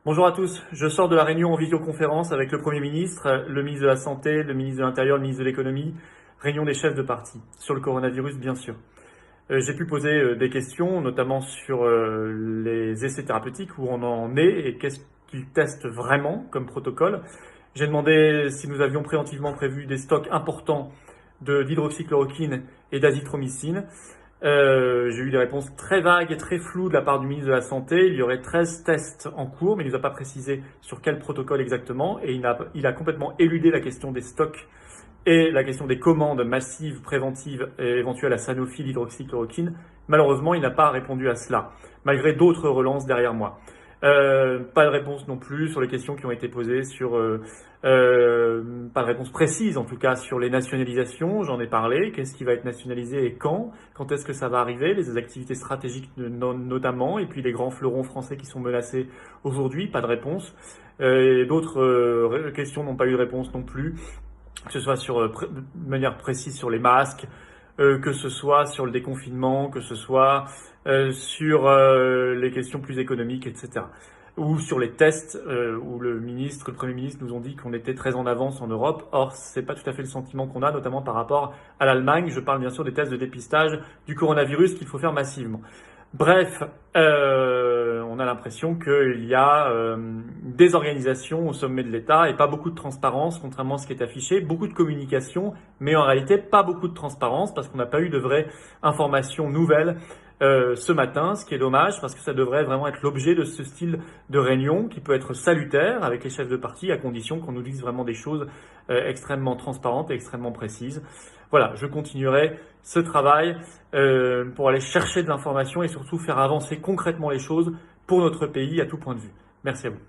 Bonjour à tous, je sors de la réunion en visioconférence avec le Premier ministre, le ministre de la Santé, le ministre de l'Intérieur, le ministre de l'Économie, réunion des chefs de parti, sur le coronavirus bien sûr. J'ai pu poser des questions, notamment sur les essais thérapeutiques, où on en est et qu'est-ce qu'ils testent vraiment comme protocole. J'ai demandé si nous avions préventivement prévu des stocks importants d'hydroxychloroquine et d'azithromycine. J'ai eu des réponses très vagues et très floues de la part du ministre de la Santé. Il y aurait 13 tests en cours, mais il ne nous a pas précisé sur quel protocole exactement. Et il a complètement éludé la question des stocks et la question des commandes massives, préventives et éventuelles à Sanofi d'hydroxychloroquine. Malheureusement, il n'a pas répondu à cela, malgré d'autres relances derrière moi. Pas de réponse non plus sur les questions qui ont été posées pas de réponse précise en tout cas sur les nationalisations, j'en ai parlé, qu'est-ce qui va être nationalisé et quand est-ce que ça va arriver, les activités stratégiques notamment, et puis les grands fleurons français qui sont menacés aujourd'hui, pas de réponse. Et d'autres questions n'ont pas eu de réponse non plus, que ce soit de manière précise sur les masques, que ce soit sur le déconfinement, que ce soit sur les questions plus économiques, etc. Ou sur les tests, où le Premier ministre nous ont dit qu'on était très en avance en Europe. Or, c'est pas tout à fait le sentiment qu'on a, notamment par rapport à l'Allemagne. Je parle bien sûr des tests de dépistage du coronavirus qu'il faut faire massivement. Bref, on a l'impression qu'il y a des organisations au sommet de l'État et pas beaucoup de transparence, contrairement à ce qui est affiché, beaucoup de communication, mais en réalité pas beaucoup de transparence parce qu'on n'a pas eu de vraies informations nouvelles ce matin, ce qui est dommage parce que ça devrait vraiment être l'objet de ce style de réunion qui peut être salutaire avec les chefs de parti à condition qu'on nous dise vraiment des choses extrêmement transparentes et extrêmement précises. Voilà, je continuerai ce travail pour aller chercher de l'information et surtout faire avancer concrètement les choses pour notre pays à tout point de vue. Merci à vous.